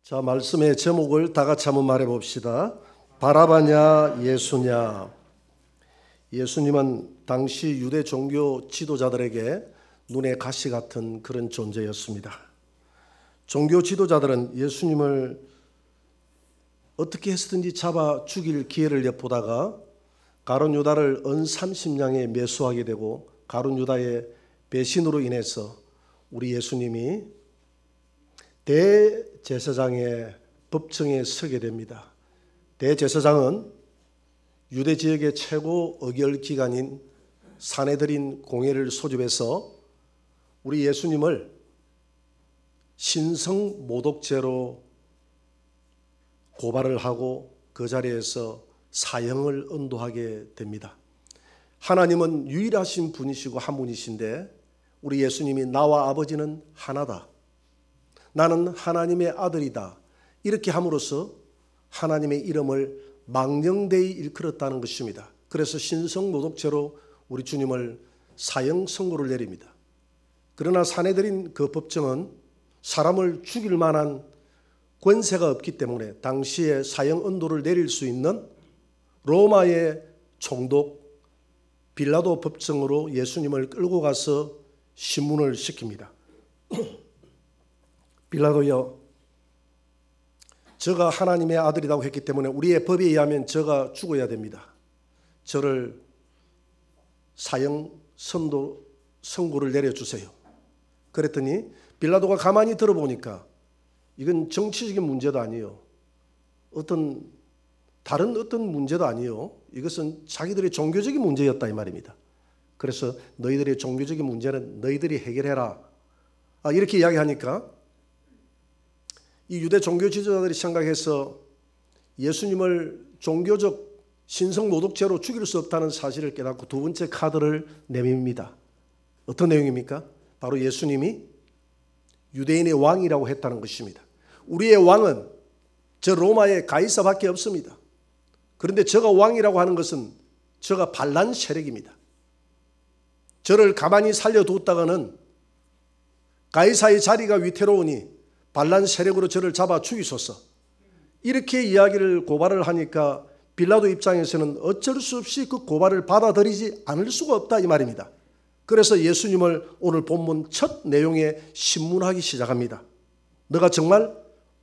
자, 말씀의 제목을 다 같이 한번 말해 봅시다. 바라바냐 예수냐. 예수님은 당시 유대 종교 지도자들에게 눈의 가시 같은 그런 존재였습니다. 종교 지도자들은 예수님을 어떻게 해서든지 잡아 죽일 기회를 엿보다가 가룟 유다를 은 30냥에 매수하게 되고 가룟 유다의 배신으로 인해서 우리 예수님이 대제사장의 법정에 서게 됩니다. 대제사장은 유대 지역의 최고 의결기관인 산헤드린 공회를 소집해서 우리 예수님을 신성모독죄로 고발을 하고 그 자리에서 사형을 언도하게 됩니다. 하나님은 유일하신 분이시고 한 분이신데 우리 예수님이 나와 아버지는 하나다, 나는 하나님의 아들이다, 이렇게 함으로써 하나님의 이름을 망령되이 일컬었다는 것입니다. 그래서 신성모독죄로 우리 주님을 사형 선고를 내립니다. 그러나 산헤드린 그 법정은 사람을 죽일 만한 권세가 없기 때문에 당시에 사형 언도를 내릴 수 있는 로마의 총독 빌라도 법정으로 예수님을 끌고 가서 신문을 시킵니다. 빌라도여, 저가 하나님의 아들이라고 했기 때문에 우리의 법에 의하면 저가 죽어야 됩니다. 저를 사형 선고를 내려주세요. 그랬더니 빌라도가 가만히 들어보니까 이건 정치적인 문제도 아니에요. 다른 어떤 문제도 아니에요. 이것은 자기들의 종교적인 문제였다 이 말입니다. 그래서 너희들의 종교적인 문제는 너희들이 해결해라, 이렇게 이야기하니까 이 유대 종교 지도자들이 생각해서 예수님을 종교적 신성모독죄로 죽일 수 없다는 사실을 깨닫고 두 번째 카드를 내밉니다. 어떤 내용입니까? 바로 예수님이 유대인의 왕이라고 했다는 것입니다. 우리의 왕은 저 로마의 가이사밖에 없습니다. 그런데 저가 왕이라고 하는 것은 저가 반란 세력입니다. 저를 가만히 살려두었다가는 가이사의 자리가 위태로우니 반란 세력으로 저를 잡아 죽이소서, 이렇게 이야기를 고발을 하니까 빌라도 입장에서는 어쩔 수 없이 그 고발을 받아들이지 않을 수가 없다 이 말입니다. 그래서 예수님을 오늘 본문 첫 내용에 신문하기 시작합니다. 너가 정말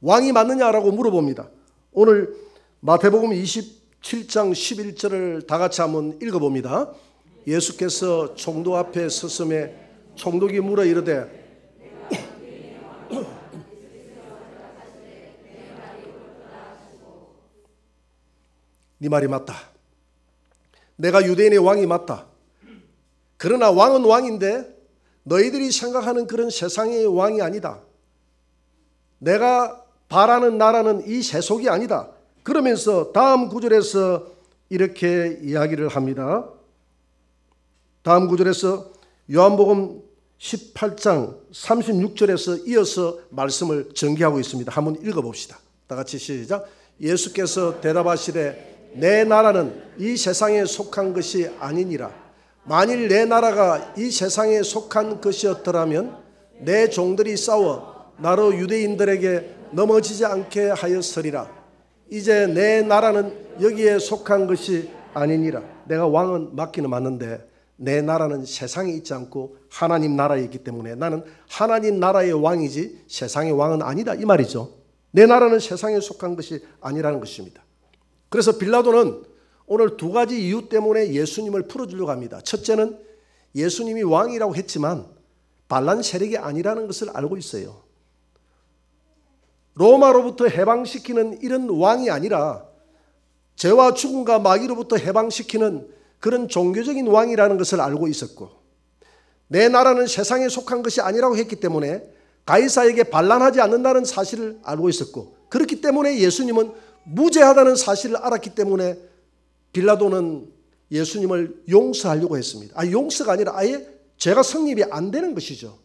왕이 맞느냐라고 물어봅니다. 오늘 마태복음 27장 11절을 다 같이 한번 읽어봅니다. 예수께서 총독 앞에 섰음에 총독이 물어 이르되 네 말이 맞다. 내가 유대인의 왕이 맞다. 그러나 왕은 왕인데 너희들이 생각하는 그런 세상의 왕이 아니다. 내가 바라는 나라는 이 세속이 아니다. 그러면서 다음 구절에서 이렇게 이야기를 합니다. 다음 구절에서 요한복음 18장 36절에서 이어서 말씀을 전개하고 있습니다. 한번 읽어봅시다. 다 같이 시작. 예수께서 대답하시되 내 나라는 이 세상에 속한 것이 아니니라. 만일 내 나라가 이 세상에 속한 것이었더라면 내 종들이 싸워 나로 유대인들에게 넘어지지 않게 하였으리라. 이제 내 나라는 여기에 속한 것이 아니니라. 내가 왕은 맞기는 맞는데 내 나라는 세상에 있지 않고 하나님 나라에 있기 때문에 나는 하나님 나라의 왕이지 세상의 왕은 아니다 이 말이죠. 내 나라는 세상에 속한 것이 아니라는 것입니다. 그래서 빌라도는 오늘 두 가지 이유 때문에 예수님을 풀어주려고 합니다. 첫째는 예수님이 왕이라고 했지만 반란 세력이 아니라는 것을 알고 있어요. 로마로부터 해방시키는 이런 왕이 아니라 죄와 죽음과 마귀로부터 해방시키는 그런 종교적인 왕이라는 것을 알고 있었고, 내 나라는 세상에 속한 것이 아니라고 했기 때문에 가이사에게 반란하지 않는다는 사실을 알고 있었고, 그렇기 때문에 예수님은 무죄하다는 사실을 알았기 때문에 빌라도는 예수님을 용서하려고 했습니다. 용서가 아니라 아예 죄가 성립이 안 되는 것이죠.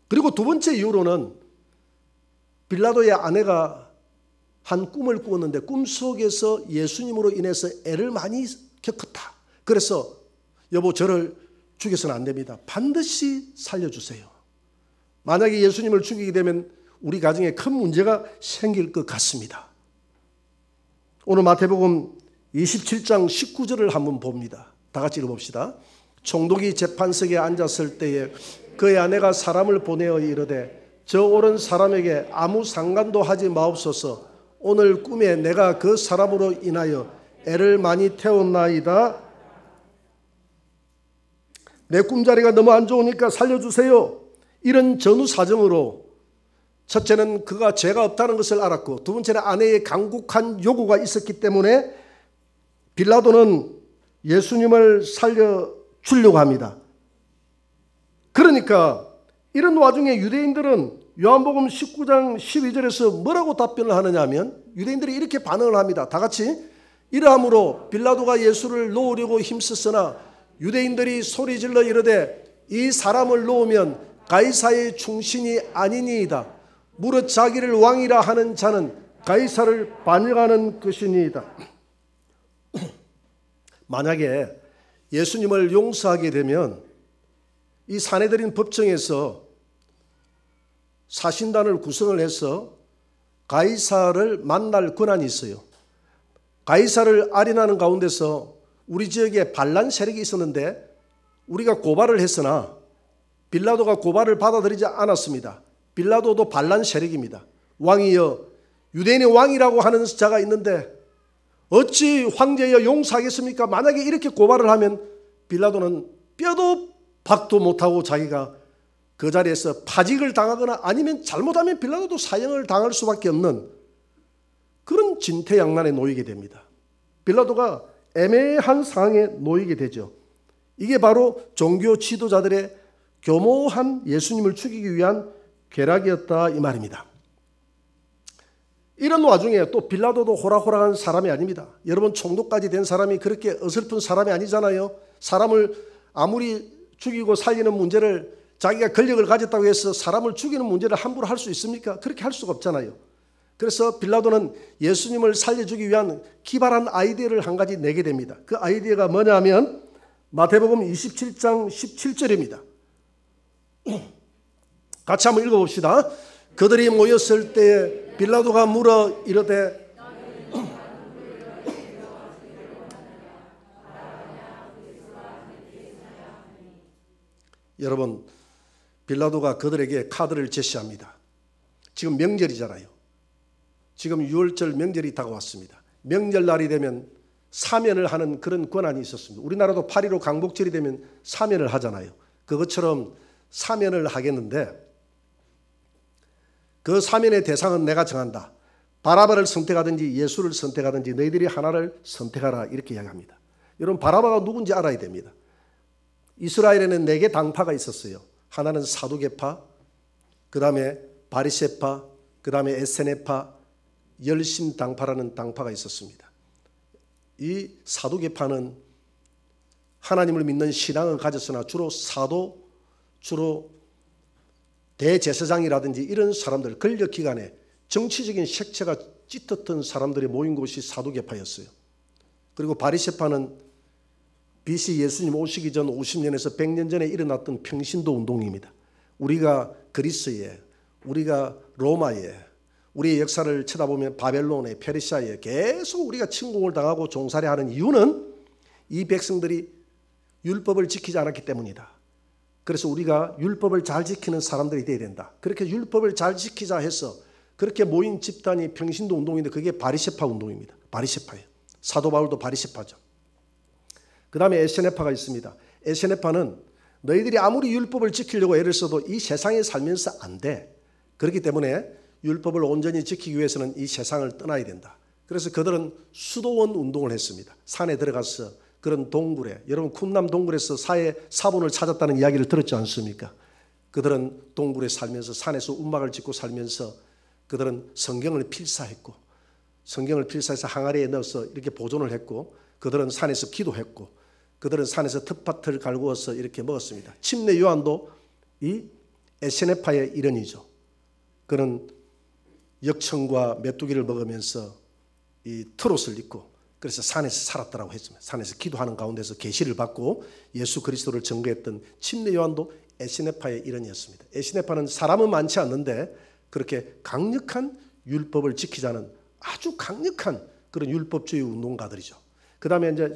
그리고 두 번째 이유로는 빌라도의 아내가 한 꿈을 꾸었는데 꿈속에서 예수님으로 인해서 애를 많이 겪었다. 그래서 여보, 저를 죽여서는 안 됩니다. 반드시 살려주세요. 만약에 예수님을 죽이게 되면 우리 가정에 큰 문제가 생길 것 같습니다. 오늘 마태복음 27장 19절을 한번 봅니다. 다 같이 읽어봅시다. 총독이 재판석에 앉았을 때에 그의 아내가 사람을 보내어 이르되 저 오른 사람에게 아무 상관도 하지 마옵소서. 오늘 꿈에 내가 그 사람으로 인하여 애를 많이 태웠나이다. 내 꿈자리가 너무 안 좋으니까 살려주세요. 이런 전후 사정으로 첫째는 그가 죄가 없다는 것을 알았고, 두 번째는 아내의 강국한 요구가 있었기 때문에 빌라도는 예수님을 살려주려고 합니다. 그러니까 이런 와중에 유대인들은 요한복음 19장 12절에서 뭐라고 답변을 하느냐 하면, 유대인들이 이렇게 반응을 합니다. 다 같이. 이러함으로 빌라도가 예수를 놓으려고 힘썼으나 유대인들이 소리질러 이르되 이 사람을 놓으면 가이사의 충신이 아니니이다. 무릇 자기를 왕이라 하는 자는 가이사를 반역하는 것이니이다. 만약에 예수님을 용서하게 되면 이 사내들인 법정에서 사신단을 구성을 해서 가이사를 만날 권한이 있어요. 가이사를 아련하는 가운데서 우리 지역에 반란 세력이 있었는데 우리가 고발을 했으나 빌라도가 고발을 받아들이지 않았습니다. 빌라도도 반란 세력입니다. 왕이여, 유대인의 왕이라고 하는 자가 있는데 어찌 황제여 용서하겠습니까? 만약에 이렇게 고발을 하면 빌라도는 뼈도 박도 못하고 자기가 그 자리에서 파직을 당하거나 아니면 잘못하면 빌라도도 사형을 당할 수밖에 없는 그런 진퇴양난에 놓이게 됩니다. 빌라도가 애매한 상황에 놓이게 되죠. 이게 바로 종교 지도자들의 교모한 예수님을 죽이기 위한 괴락이었다 이 말입니다. 이런 와중에 또 빌라도도 호락호락한 사람이 아닙니다. 여러분, 총독까지 된 사람이 그렇게 어설픈 사람이 아니잖아요. 사람을 아무리 죽이고 살리는 문제를 자기가 권력을 가졌다고 해서 사람을 죽이는 문제를 함부로 할 수 있습니까? 그렇게 할 수가 없잖아요. 그래서 빌라도는 예수님을 살려주기 위한 기발한 아이디어를 한 가지 내게 됩니다. 그 아이디어가 뭐냐면 마태복음 27장 17절입니다. 같이 한번 읽어봅시다. 그들이 모였을 때 빌라도가 물어 이르되 여러분, 빌라도가 그들에게 카드를 제시합니다. 지금 명절이잖아요. 지금 6월절 명절이 다가왔습니다. 명절날이 되면 사면을 하는 그런 권한이 있었습니다. 우리나라도 8.15 강복절이 되면 사면을 하잖아요. 그것처럼 사면을 하겠는데 그 사면의 대상은 내가 정한다. 바라바를 선택하든지 예수를 선택하든지 너희들이 하나를 선택하라 이렇게 이야기합니다. 여러분, 바라바가 누군지 알아야 됩니다. 이스라엘에는 4개 당파가 있었어요. 하나는 사두개파, 그 다음에 바리새파, 그 다음에 에세네파, 열심당파라는 당파가 있었습니다. 이 사두개파는 하나님을 믿는 신앙을 가졌으나 주로 사도, 주로 대제사장이라든지 이런 사람들, 권력기관에 정치적인 색채가 짙었던 사람들이 모인 곳이 사두개파였어요. 그리고 바리새파는 BC 예수님 오시기 전 50년에서 100년 전에 일어났던 평신도 운동입니다. 우리가 그리스에, 우리가 로마에, 우리의 역사를 쳐다보면 바벨론에, 페르시아에 계속 우리가 침공을 당하고 종살이하는 이유는 이 백성들이 율법을 지키지 않았기 때문이다. 그래서 우리가 율법을 잘 지키는 사람들이 되어야 된다. 그렇게 율법을 잘 지키자 해서 그렇게 모인 집단이 평신도 운동인데 그게 바리새파 운동입니다. 바리새파예요. 사도 바울도 바리새파죠. 그 다음에 에세네파가 있습니다. 에세네파는 너희들이 아무리 율법을 지키려고 애를 써도 이 세상에 살면서 안 돼. 그렇기 때문에 율법을 온전히 지키기 위해서는 이 세상을 떠나야 된다. 그래서 그들은 수도원 운동을 했습니다. 산에 들어가서 그런 동굴에, 여러분 쿰남 동굴에서 사본을 찾았다는 이야기를 들었지 않습니까? 그들은 동굴에 살면서 산에서 움막을 짓고 살면서 그들은 성경을 필사했고, 성경을 필사해서 항아리에 넣어서 이렇게 보존을 했고, 그들은 산에서 기도했고, 그들은 산에서 텃밭을 갈구어서 이렇게 먹었습니다. 침례 요한도 이 에세네파의 일원이죠. 그는 역청과 메뚜기를 먹으면서 이 트롯을 입고 그래서 산에서 살았다라고 했습니다. 산에서 기도하는 가운데서 계시를 받고 예수 그리스도를 증거했던 침례 요한도 에시네파의 일원이었습니다. 에시네파는 사람은 많지 않는데 그렇게 강력한 율법을 지키자는 아주 강력한 그런 율법주의 운동가들이죠. 그 다음에 이제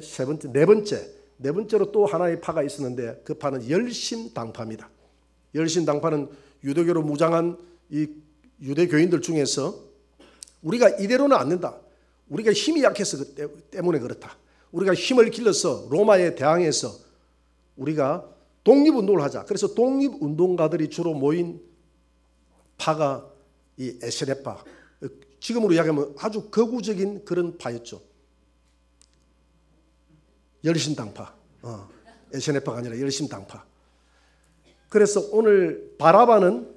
네 번째로 또 하나의 파가 있었는데 그 파는 열심당파입니다. 열심당파는 유대교로 무장한 이 유대교인들 중에서 우리가 이대로는 안 된다. 우리가 힘이 약해서 때문에 그렇다. 우리가 힘을 길러서 로마에 대항해서 우리가 독립운동을 하자. 그래서 독립운동가들이 주로 모인 파가 이 에세네파, 지금으로 이야기하면 아주 극우적인 그런 파였죠. 열심당파, 에세네파가 아니라 열심당파. 그래서 오늘 바라바는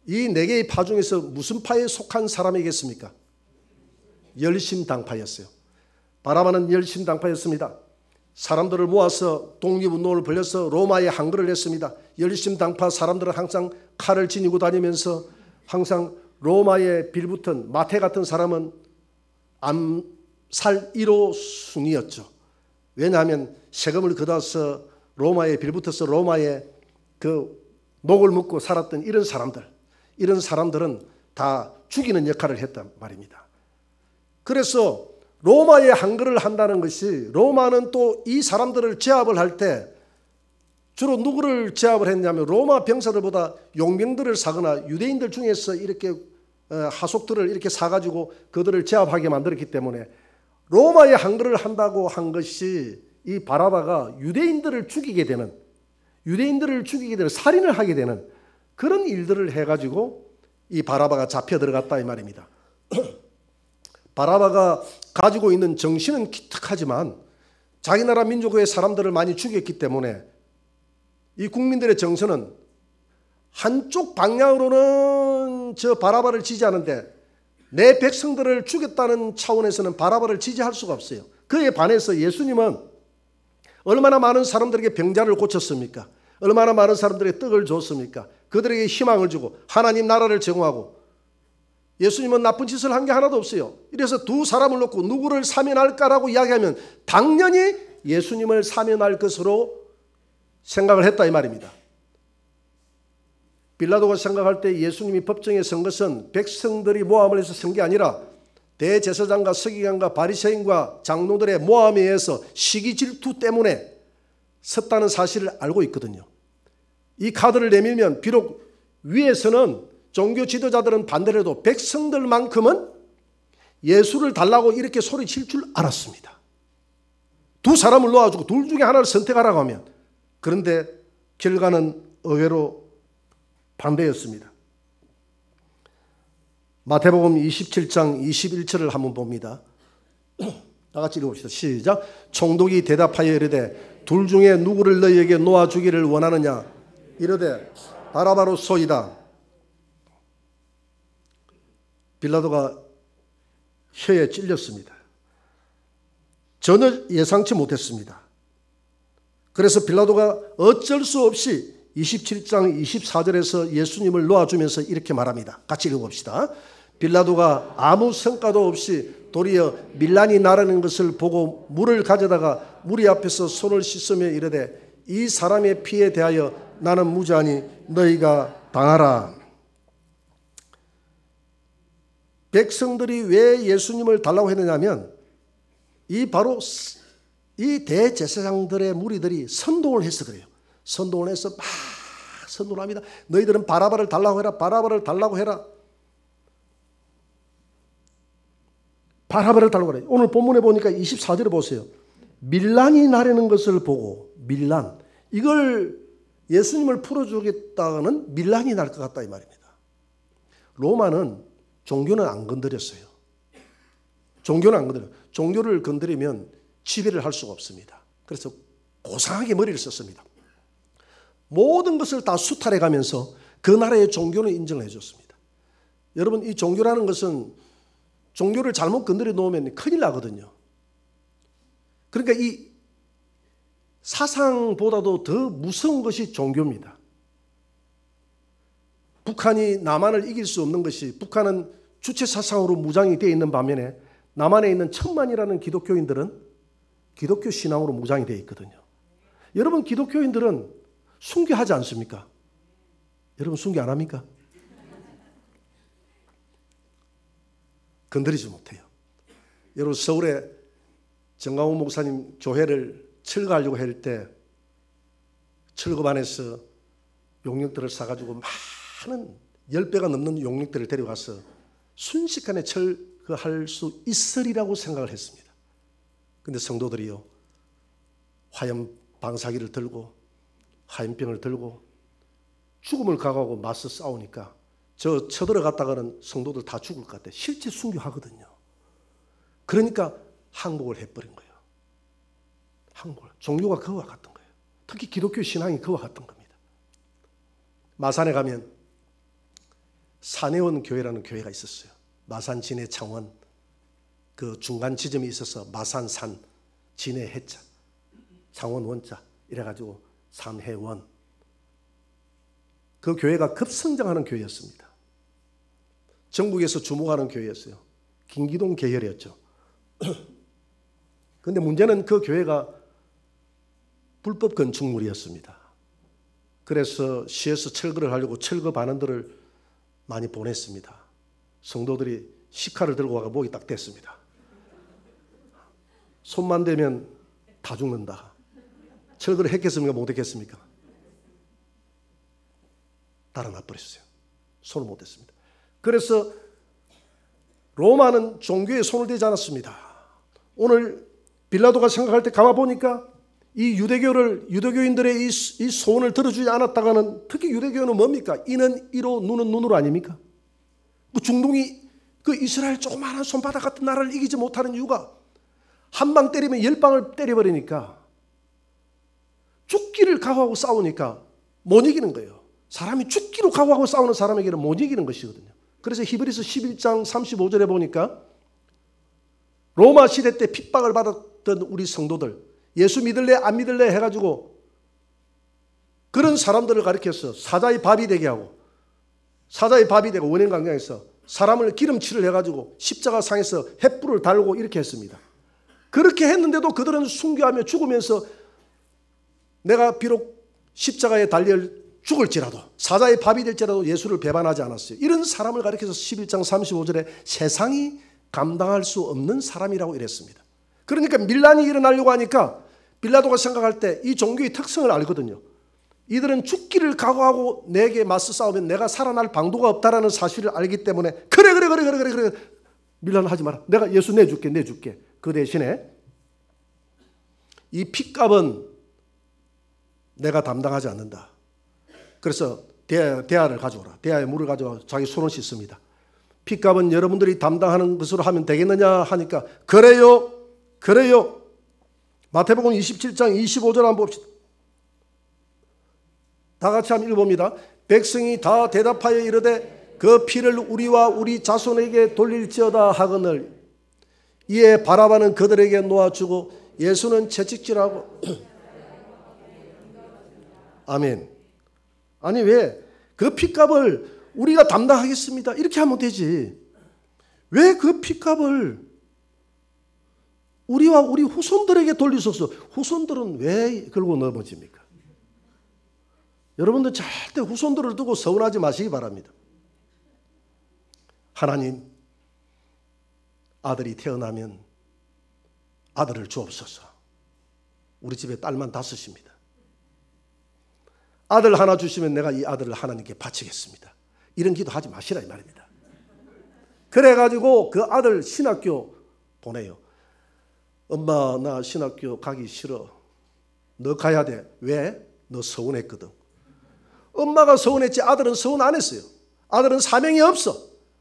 이 네 개의 파 중에서 무슨 파에 속한 사람이겠습니까? 열심당파였어요. 바라바는 열심당파였습니다. 사람들을 모아서 독립운동을 벌여서 로마에 항거를 했습니다. 열심당파 사람들은 항상 칼을 지니고 다니면서 항상 로마에 빌붙은 마태 같은 사람은 암살 1호순위였죠. 왜냐하면 세금을 걷어서 로마에 빌붙어서 로마에 그 녹을 먹고 살았던 이런 사람들은 다 죽이는 역할을 했단 말입니다. 그래서 로마에 항거를 한다는 것이, 로마는 또 이 사람들을 제압을 할 때 주로 누구를 제압을 했냐면 로마 병사들보다 용병들을 사거나 유대인들 중에서 이렇게 하속들을 이렇게 사가지고 그들을 제압하게 만들었기 때문에 로마에 항거를 한다고 한 것이 이 바라바가 유대인들을 죽이게 되는 살인을 하게 되는 그런 일들을 해가지고 이 바라바가 잡혀 들어갔다 이 말입니다. 바라바가 가지고 있는 정신은 기특하지만 자기 나라 민족의 사람들을 많이 죽였기 때문에 이 국민들의 정서는 한쪽 방향으로는 저 바라바를 지지하는데 내 백성들을 죽였다는 차원에서는 바라바를 지지할 수가 없어요. 그에 반해서 예수님은 얼마나 많은 사람들에게 병자를 고쳤습니까? 얼마나 많은 사람들에게 떡을 줬습니까? 그들에게 희망을 주고 하나님 나라를 제공하고, 예수님은 나쁜 짓을 한 게 하나도 없어요. 이래서 두 사람을 놓고 누구를 사면할까라고 이야기하면 당연히 예수님을 사면할 것으로 생각을 했다 이 말입니다. 빌라도가 생각할 때 예수님이 법정에 선 것은 백성들이 모함을 해서 선 게 아니라 대제사장과 서기관과 바리새인과 장로들의 모함에 의해서 시기 질투 때문에 섰다는 사실을 알고 있거든요. 이 카드를 내밀면 비록 위에서는 종교 지도자들은 반대를 해도 백성들만큼은 예수를 달라고 이렇게 소리칠 줄 알았습니다. 두 사람을 놓아주고 둘 중에 하나를 선택하라고 하면, 그런데 결과는 의외로 반대였습니다. 마태복음 27장 21절을 한번 봅니다. 다 같이 읽어봅시다. 시작. 총독이 대답하여 이르되 둘 중에 누구를 너희에게 놓아주기를 원하느냐? 이르되 바라바로 소이다. 빌라도가 혀에 찔렸습니다. 전혀 예상치 못했습니다. 그래서 빌라도가 어쩔 수 없이 27장 24절에서 예수님을 놓아주면서 이렇게 말합니다. 같이 읽어봅시다. 빌라도가 아무 성과도 없이 도리어 밀란이 나르는 것을 보고 물을 가져다가 무리 앞에서 손을 씻으며 이르되 이 사람의 피에 대하여 나는 무죄하니 너희가 당하라. 백성들이 왜 예수님을 달라고 했느냐면 바로 이 대제사장들의 무리들이 선동을 해서 그래요. 선동을 해서 막 선동을 합니다. 너희들은 바라바를 달라고 해라. 바라바를 달라고 해라. 바라바를 달라고 해라. 오늘 본문에 보니까 24절에 보세요. 밀란이 나르는 것을 보고, 밀란, 이걸 예수님을 풀어주겠다는 밀란이 날 것 같다 이 말입니다. 로마는 종교는 안 건드렸어요. 종교는 안 건드려요. 종교를 건드리면 지배를 할 수가 없습니다. 그래서 고상하게 머리를 썼습니다. 모든 것을 다 수탈해 가면서 그 나라의 종교는 인정을 해줬습니다. 여러분, 이 종교라는 것은 종교를 잘못 건드려 놓으면 큰일 나거든요. 그러니까 이 사상보다도 더 무서운 것이 종교입니다. 북한이 남한을 이길 수 없는 것이, 북한은 주체 사상으로 무장이 되어 있는 반면에 남한에 있는 천만이라는 기독교인들은 기독교 신앙으로 무장이 되어 있거든요. 여러분, 기독교인들은 순교하지 않습니까? 여러분, 순교 안 합니까? 건드리지 못해요. 여러분, 서울에 정강호 목사님 교회를 철거하려고 할 때 철거반에서 용역들을 사가지고 많은 10배가 넘는 용역들을 데려가서 순식간에 철거할 수 있으리라고 생각을 했습니다. 근데 성도들이요, 화염 방사기를 들고 화염병을 들고 죽음을 각오하고 맞서 싸우니까 저 쳐들어갔다가는 성도들 다 죽을 것 같아. 실제 순교하거든요. 그러니까 항복을 해버린 거예요. 항복을. 종교가 그와 같은 거예요. 특히 기독교 신앙이 그와 같은 겁니다. 마산에 가면 산해원 교회라는 교회가 있었어요. 마산 진해 창원 그 중간 지점이 있어서 마산산 진해 해자 창원 원자 이래가지고 산해원, 그 교회가 급성장하는 교회였습니다. 전국에서 주목하는 교회였어요. 김기동 계열이었죠. 그런데 문제는 그 교회가 불법 건축물이었습니다. 그래서 시에서 철거를 하려고 철거 반원들을 많이 보냈습니다. 성도들이 시카를 들고 와서 목이 딱 댔습니다. 손만 대면 다 죽는다. 철거를 했겠습니까? 못했겠습니까? 달아나 버렸어요. 손을 못 댔습니다. 그래서 로마는 종교에 손을 대지 않았습니다. 오늘 빌라도가 생각할 때 가만 보니까 이 유대교인들의 이 소원을 들어주지 않았다가는, 특히 유대교는 뭡니까? 이는 이로 눈은 눈으로 아닙니까? 그 중동이 그 이스라엘 조그마한 손바닥 같은 나라를 이기지 못하는 이유가 한 방 때리면 10방을 때려버리니까, 죽기를 각오하고 싸우니까 못 이기는 거예요. 사람이 죽기로 각오하고 싸우는 사람에게는 못 이기는 것이거든요. 그래서 히브리서 11장 35절에 보니까 로마 시대 때 핍박을 받았던 우리 성도들, 예수 믿을래 안 믿을래 해가지고 그런 사람들을 가리켜서 사자의 밥이 되게 하고, 사자의 밥이 되고 원행강경에서 사람을 기름칠을 해가지고 십자가상에서 횃불을 달고 이렇게 했습니다. 그렇게 했는데도 그들은 순교하며 죽으면서 내가 비록 십자가에 달려 죽을지라도, 사자의 밥이 될지라도 예수를 배반하지 않았어요. 이런 사람을 가리켜서 11장 35절에 세상이 감당할 수 없는 사람이라고 이랬습니다. 그러니까 밀란이 일어나려고 하니까 빌라도가 생각할 때 이 종교의 특성을 알거든요. 이들은 죽기를 각오하고 내게 맞서 싸우면 내가 살아날 방도가 없다라는 사실을 알기 때문에 그래 밀란하지 마라. 내가 예수 내줄게. 그 대신에 이 핏값은 내가 담당하지 않는다. 그래서 대야를 가져오라. 대야에 물을 가져와 자기 손을 씻습니다. 핏값은 여러분들이 담당하는 것으로 하면 되겠느냐 하니까 그래요. 마태복음 27장 25절 한번 봅시다. 다 같이 한번 읽어봅니다. 백성이 다 대답하여 이르되 그 피를 우리와 우리 자손에게 돌릴지어다 하거늘 이에 바라바는 그들에게 놓아주고 예수는 채찍질하고 아멘. 아니 왜 그 핏값을 우리가 담당하겠습니다 이렇게 하면 되지, 왜 그 핏값을 우리와 우리 후손들에게 돌리소서. 후손들은 왜 걸고 넘어집니까? 여러분들 절대 후손들을 두고 서운하지 마시기 바랍니다. 하나님, 아들이 태어나면 아들을 주옵소서. 우리 집에 딸만 5입니다. 아들 하나 주시면 내가 이 아들을 하나님께 바치겠습니다. 이런 기도하지 마시라 이 말입니다. 그래가지고 그 아들 신학교 보내요. 엄마 나 신학교 가기 싫어. 너 가야 돼. 왜? 너 서운했거든. 엄마가 서운했지 아들은 서운 안 했어요. 아들은 사명이 없어.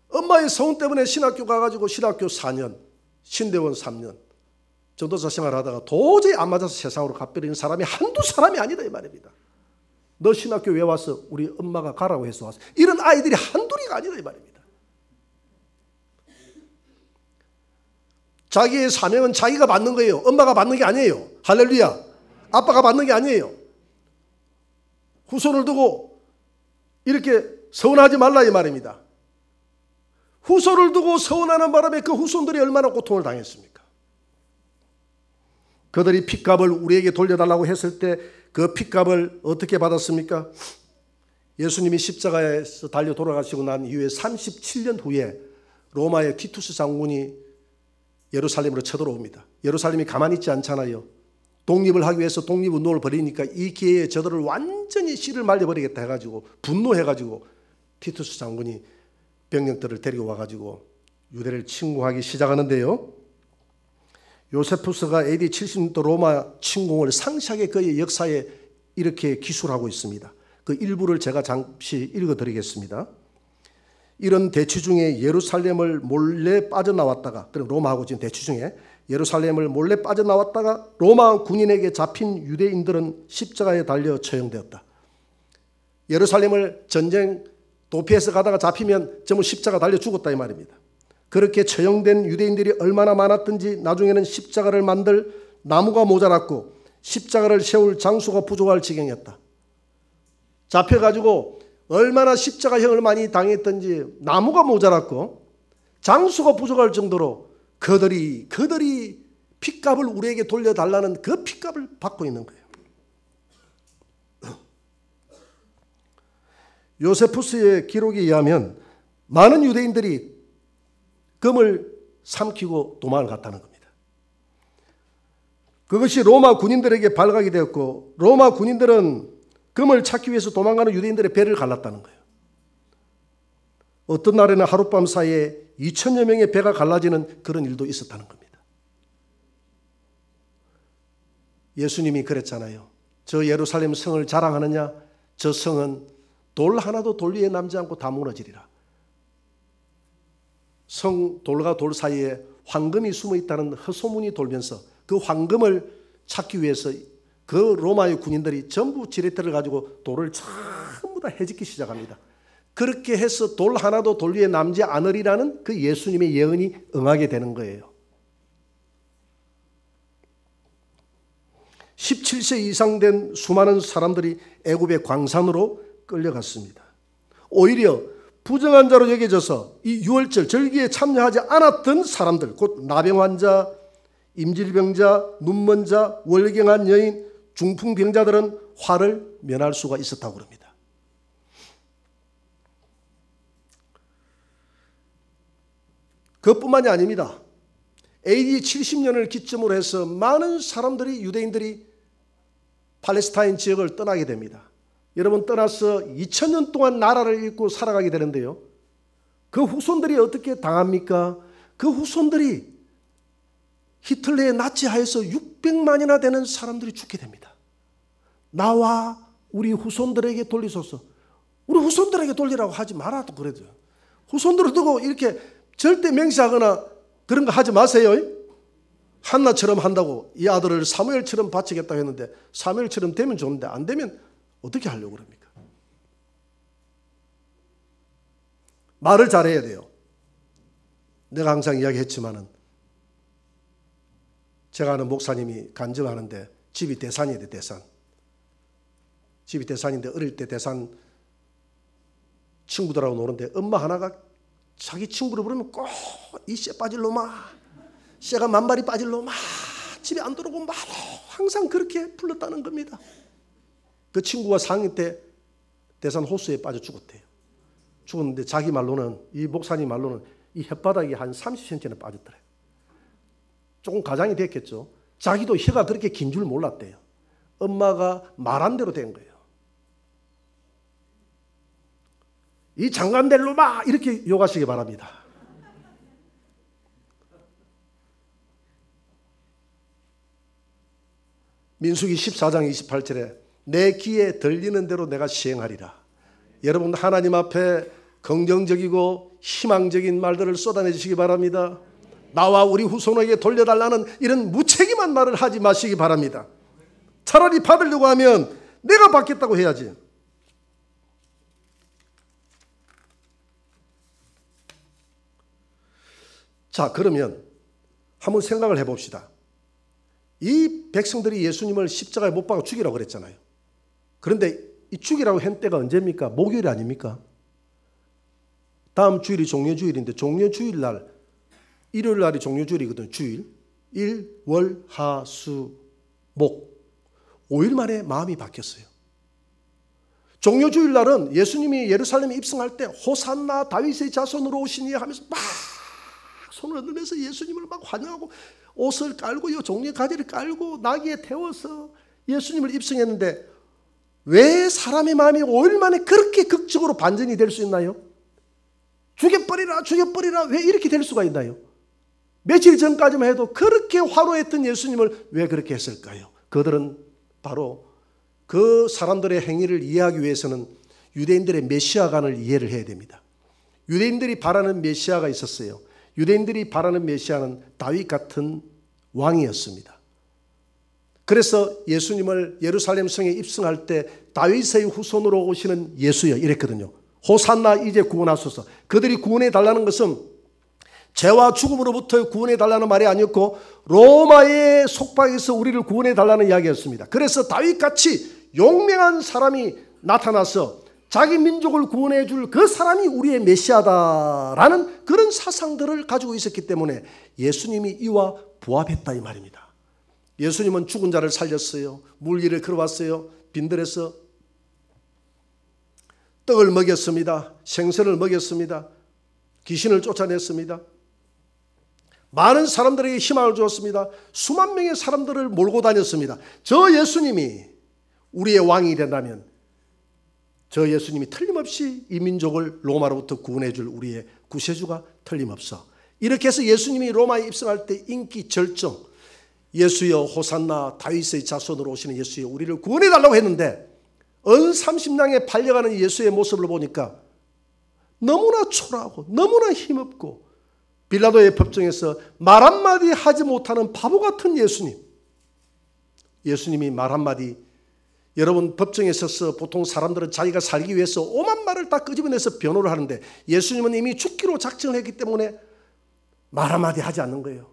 엄마의 서운 때문에 신학교 가가지고 신학교 4년, 신대원 3년 전도사 생활하다가 도저히 안 맞아서 세상으로 가버리는 사람이 한두 사람이 아니다 이 말입니다. 너 신학교 왜 왔어? 우리 엄마가 가라고 해서 왔어. 이런 아이들이 한둘이가 아니다 이 말입니다. 자기의 사명은 자기가 받는 거예요. 엄마가 받는 게 아니에요. 할렐루야. 아빠가 받는 게 아니에요. 후손을 두고 이렇게 서운하지 말라 이 말입니다. 후손을 두고 서운하는 바람에 그 후손들이 얼마나 고통을 당했습니까? 그들이 핏값을 우리에게 돌려달라고 했을 때 그 핏값을 어떻게 받았습니까? 예수님이 십자가에서 달려 돌아가시고 난 이후에 37년 후에 로마의 티투스 장군이 예루살렘으로 쳐들어옵니다. 예루살렘이 가만히 있지 않잖아요. 독립을 하기 위해서 독립운동을 벌이니까 이 기회에 저들을 완전히 씨를 말려버리겠다 해가지고 분노해가지고 티투스 장군이 병력들을 데리고 와가지고 유대를 침공하기 시작하는데요. 요세푸스가 AD 70년도 로마 침공을 상세하게 그의 역사에 이렇게 기술하고 있습니다. 그 일부를 제가 잠시 읽어드리겠습니다. 이런 대치 중에 예루살렘을 몰래 빠져나왔다가, 그럼 로마하고 지금 대치 중에 예루살렘을 몰래 빠져나왔다가 로마 군인에게 잡힌 유대인들은 십자가에 달려 처형되었다. 예루살렘을 전쟁 도피해서 가다가 잡히면 전부 십자가 달려 죽었다 이 말입니다. 그렇게 처형된 유대인들이 얼마나 많았든지 나중에는 십자가를 만들 나무가 모자랐고 십자가를 세울 장소가 부족할 지경이었다. 잡혀가지고 얼마나 십자가형을 많이 당했던지 나무가 모자랐고 장소가 부족할 정도로 그들이 핏값을 우리에게 돌려달라는 그 핏값을 받고 있는 거예요. 요세푸스의 기록에 의하면 많은 유대인들이 금을 삼키고 도망을 갔다는 겁니다. 그것이 로마 군인들에게 발각이 되었고 로마 군인들은 금을 찾기 위해서 도망가는 유대인들의 배를 갈랐다는 거예요. 어떤 날에는 하룻밤 사이에 2,000여 명의 배가 갈라지는 그런 일도 있었다는 겁니다. 예수님이 그랬잖아요. 저 예루살렘 성을 자랑하느냐? 저 성은 돌 하나도 돌 위에 남지 않고 다 무너지리라. 성 돌과 돌 사이에 황금이 숨어 있다는 허소문이 돌면서 그 황금을 찾기 위해서 그 로마의 군인들이 전부 지렛대를 가지고 돌을 전부 다 헤집기 시작합니다. 그렇게 해서 돌 하나도 돌 위에 남지 않으리라는 그 예수님의 예언이 응하게 되는 거예요. 17세 이상 된 수많은 사람들이 애굽의 광산으로 끌려갔습니다. 오히려 부정한 자로 여겨져서 이 유월절 절기에 참여하지 않았던 사람들, 곧 나병 환자, 임질병자, 눈먼 자, 월경한 여인, 중풍병자들은 화를 면할 수가 있었다고 합니다. 그것뿐만이 아닙니다. AD 70년을 기점으로 해서 많은 사람들이 유대인들이 팔레스타인 지역을 떠나게 됩니다. 여러분 떠나서 2000년 동안 나라를 잃고 살아가게 되는데요. 그 후손들이 어떻게 당합니까? 그 후손들이 히틀러의 나치하에서 600만이나 되는 사람들이 죽게 됩니다. 나와 우리 후손들에게 돌리소서. 우리 후손들에게 돌리라고 하지 말아도 그래도 후손들을 두고 이렇게 절대 맹세하거나 그런 거 하지 마세요. 한나처럼 한다고 이 아들을 사무엘처럼 바치겠다고 했는데 사무엘처럼 되면 좋은데 안 되면 어떻게 하려고 그럽니까? 말을 잘해야 돼요. 내가 항상 이야기했지만은 제가 아는 목사님이 간증하는데 집이 대산이에요. 대산. 집이 대산인데 어릴 때 대산 친구들하고 노는데 엄마 하나가 자기 친구를 부르면 꼭 이 쇠 빠질 놈아, 쇠가 만발이 빠질 놈아, 집에 안 들어오고 말로 항상 그렇게 불렀다는 겁니다. 그 친구가 상인 때 대산 호수에 빠져 죽었대요. 죽었는데 자기 말로는, 이 목사님 말로는 이 혓바닥이 한 30cm는 빠졌더래요. 조금 가장이 됐겠죠. 자기도 혀가 그렇게 긴 줄 몰랐대요. 엄마가 말한 대로 된 거예요. 이 장관될 놈아 이렇게 욕하시기 바랍니다. 민수기 14장 28절에 내 귀에 들리는 대로 내가 시행하리라. 여러분 하나님 앞에 긍정적이고 희망적인 말들을 쏟아내주시기 바랍니다. 나와 우리 후손에게 돌려달라는 이런 무책임한 말을 하지 마시기 바랍니다. 차라리 받으려고 하면 내가 받겠다고 해야지. 자, 그러면 한번 생각을 해봅시다. 이 백성들이 예수님을 십자가에 못 박아 죽이라고 그랬잖아요. 그런데 이 죽이라고 한 때가 언제입니까? 목요일 아닙니까? 다음 주일이 종려주일인데 종려주일날, 일요일 날이 종려주일이거든요. 주일, 일, 월, 하, 수, 목 5일 만에 마음이 바뀌었어요. 종려주일 날은 예수님이 예루살렘에 입성할 때 호산나 다윗의 자손으로 오시니 하면서 막 손을 흔들면서 예수님을 막 환영하고 옷을 깔고 종려 가지를 깔고 나귀에 태워서 예수님을 입성했는데 왜 사람의 마음이 5일 만에 그렇게 극적으로 반전이 될 수 있나요? 죽여버리라 죽여버리라 왜 이렇게 될 수가 있나요? 며칠 전까지만 해도 그렇게 환호했던 예수님을 왜 그렇게 했을까요? 그들은 바로 그 사람들의 행위를 이해하기 위해서는 유대인들의 메시아관을 이해를 해야 됩니다. 유대인들이 바라는 메시아가 있었어요. 유대인들이 바라는 메시아는 다윗 같은 왕이었습니다. 그래서 예수님을 예루살렘 성에 입성할 때 다윗의 후손으로 오시는 예수여 이랬거든요. 호산나 이제 구원하소서. 그들이 구원해 달라는 것은 죄와 죽음으로부터 구원해 달라는 말이 아니었고 로마의 속박에서 우리를 구원해 달라는 이야기였습니다. 그래서 다윗같이 용맹한 사람이 나타나서 자기 민족을 구원해 줄 그 사람이 우리의 메시아다라는 그런 사상들을 가지고 있었기 때문에 예수님이 이와 부합했다 이 말입니다. 예수님은 죽은 자를 살렸어요. 물 위를 걸어왔어요. 빈들에서 떡을 먹였습니다. 생선을 먹였습니다. 귀신을 쫓아냈습니다. 많은 사람들에게 희망을 주었습니다. 수만 명의 사람들을 몰고 다녔습니다. 저 예수님이 우리의 왕이 된다면 저 예수님이 틀림없이 이 민족을 로마로부터 구원해 줄 우리의 구세주가 틀림없어. 이렇게 해서 예수님이 로마에 입성할 때 인기 절정, 예수여 호산나 다윗의 자손으로 오시는 예수여 우리를 구원해 달라고 했는데 언삼십냥에 팔려가는 예수의 모습을 보니까 너무나 초라하고 너무나 힘없고 빌라도의 법정에서 말 한마디 하지 못하는 바보 같은 예수님. 예수님이 말 한마디, 여러분 법정에 서서 보통 사람들은 자기가 살기 위해서 오만 말을 다 끄집어내서 변호를 하는데 예수님은 이미 죽기로 작정을 했기 때문에 말 한마디 하지 않는 거예요.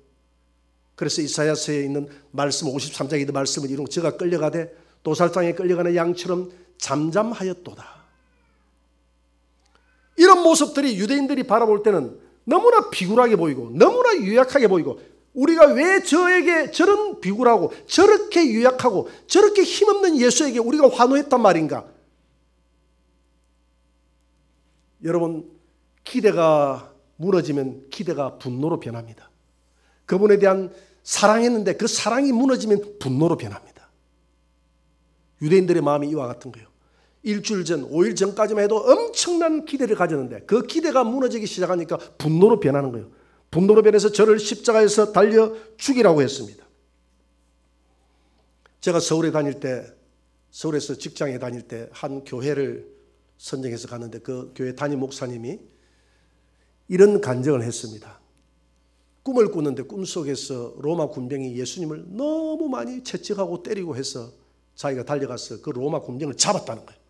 그래서 이사야서에 있는 말씀 53장의 그 말씀을 이루고 저가 끌려가되 도살장에 끌려가는 양처럼 잠잠하였도다. 이런 모습들이 유대인들이 바라볼 때는 너무나 비굴하게 보이고 너무나 유약하게 보이고 우리가 왜 저에게 저런 비굴하고 저렇게 유약하고 저렇게 힘없는 예수에게 우리가 환호했단 말인가? 여러분 기대가 무너지면 기대가 분노로 변합니다. 그분에 대한 사랑했는데 그 사랑이 무너지면 분노로 변합니다. 유대인들의 마음이 이와 같은 거예요. 일주일 전, 5일 전까지만 해도 엄청난 기대를 가졌는데 그 기대가 무너지기 시작하니까 분노로 변하는 거예요. 분노로 변해서 저를 십자가에서 달려 죽이라고 했습니다. 제가 서울에 다닐 때, 서울에서 직장에 다닐 때 한 교회를 선정해서 갔는데 그 교회 담임 목사님이 이런 간증을 했습니다. 꿈을 꾸는데 꿈속에서 로마 군병이 예수님을 너무 많이 채찍하고 때리고 해서 자기가 달려가서 그 로마 군병을 잡았다는 거예요.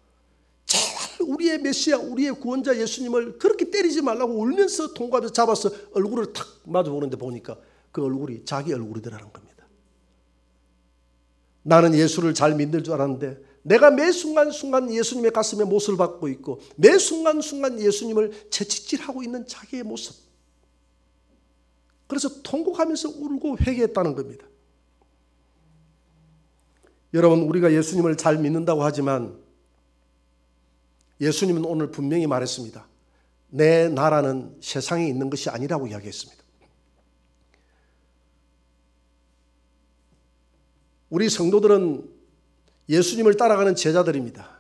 제발 우리의 메시아, 우리의 구원자 예수님을 그렇게 때리지 말라고 울면서 통과해서 잡아서 얼굴을 탁 마주보는데 보니까 그 얼굴이 자기 얼굴이더라는 겁니다. 나는 예수를 잘 믿는 줄 알았는데 내가 매 순간순간 예수님의 가슴에 못을 박고 있고 매 순간순간 예수님을 채찍질하고 있는 자기의 모습. 그래서 통곡하면서 울고 회개했다는 겁니다. 여러분 우리가 예수님을 잘 믿는다고 하지만 예수님은 오늘 분명히 말했습니다. 내 나라는 세상에 있는 것이 아니라고 이야기했습니다. 우리 성도들은 예수님을 따라가는 제자들입니다.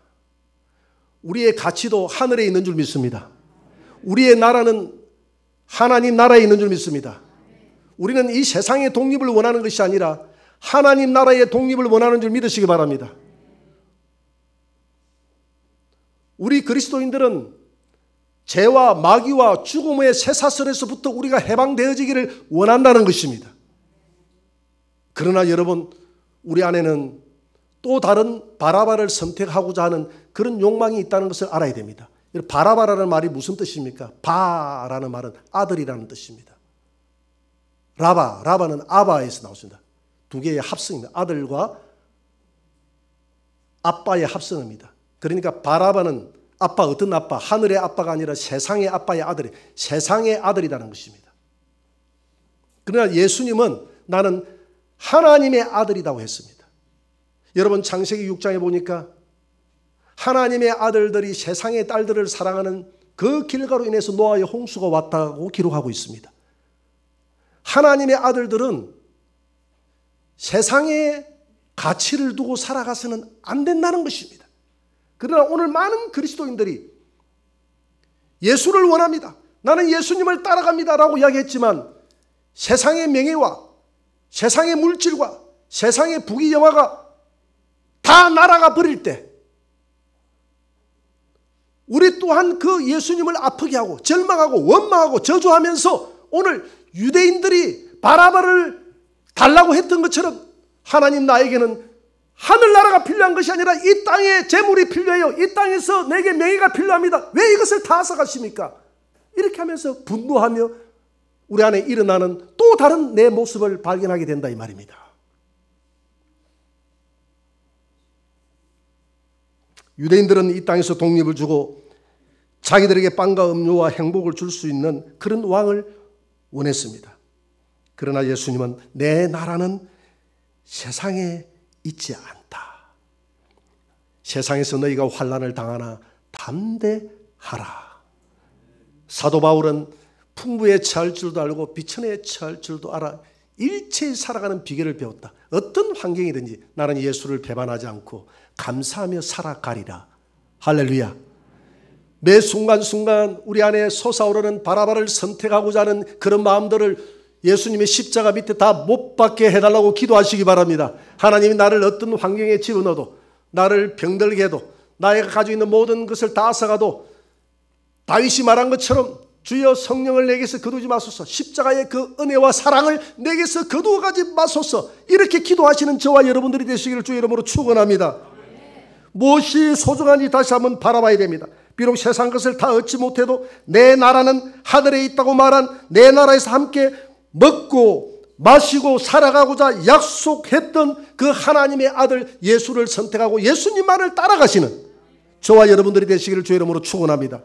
우리의 가치도 하늘에 있는 줄 믿습니다. 우리의 나라는 하나님 나라에 있는 줄 믿습니다. 우리는 이 세상의 독립을 원하는 것이 아니라 하나님 나라의 독립을 원하는 줄 믿으시기 바랍니다. 우리 그리스도인들은 죄와 마귀와 죽음의 쇠사슬에서부터 우리가 해방되어지기를 원한다는 것입니다. 그러나 여러분 우리 안에는 또 다른 바라바를 선택하고자 하는 그런 욕망이 있다는 것을 알아야 됩니다. 바라바라는 말이 무슨 뜻입니까? 바라는 말은 아들이라는 뜻입니다. 라바는 아바에서 나왔습니다. 두 개의 합성입니다. 아들과 아빠의 합성입니다. 그러니까 바라바는 아빠, 어떤 아빠? 하늘의 아빠가 아니라 세상의 아빠의 아들이, 세상의 아들이라는 것입니다. 그러나 예수님은 나는 하나님의 아들이라고 했습니다. 여러분 창세기 6장에 보니까 하나님의 아들들이 세상의 딸들을 사랑하는 그 결과로 인해서 노아의 홍수가 왔다고 기록하고 있습니다. 하나님의 아들들은 세상의 가치를 두고 살아가서는 안 된다는 것입니다. 그러나 오늘 많은 그리스도인들이 예수를 원합니다. 나는 예수님을 따라갑니다 라고 이야기했지만 세상의 명예와 세상의 물질과 세상의 부귀영화가 다 날아가 버릴 때 우리 또한 그 예수님을 아프게 하고 절망하고 원망하고 저주하면서 오늘 유대인들이 바라바를 달라고 했던 것처럼 하나님 나에게는 하늘나라가 필요한 것이 아니라 이 땅에 재물이 필요해요. 이 땅에서 내게 명예가 필요합니다. 왜 이것을 다 앗아가십니까? 이렇게 하면서 분노하며 우리 안에 일어나는 또 다른 내 모습을 발견하게 된다 이 말입니다. 유대인들은 이 땅에서 독립을 주고 자기들에게 빵과 음료와 행복을 줄 수 있는 그런 왕을 원했습니다. 그러나 예수님은 내 나라는 세상에 있지 않다. 세상에서 너희가 환난을 당하나 담대하라. 사도 바울은 풍부에 처할 줄도 알고 비천에 처할 줄도 알아 일체에 살아가는 비결을 배웠다. 어떤 환경이든지 나는 예수를 배반하지 않고 감사하며 살아가리라. 할렐루야. 매 순간순간 우리 안에 솟아오르는 바라바를 선택하고자 하는 그런 마음들을 예수님의 십자가 밑에 다 못 박게 해달라고 기도하시기 바랍니다. 하나님이 나를 어떤 환경에 집어넣어도 나를 병들게 해도 나가 가지고 있는 모든 것을 다 앗아가도 다윗이 말한 것처럼 주여 성령을 내게서 거두지 마소서, 십자가의 그 은혜와 사랑을 내게서 거두어가지 마소서, 이렇게 기도하시는 저와 여러분들이 되시기를 주의 이름으로 축원합니다. 무엇이 소중한지 다시 한번 바라봐야 됩니다. 비록 세상 것을 다 얻지 못해도 내 나라는 하늘에 있다고 말한 내 나라에서 함께 먹고 마시고 살아가고자 약속했던 그 하나님의 아들 예수를 선택하고 예수님만을 따라가시는 저와 여러분들이 되시기를 주의 이름으로 축원합니다.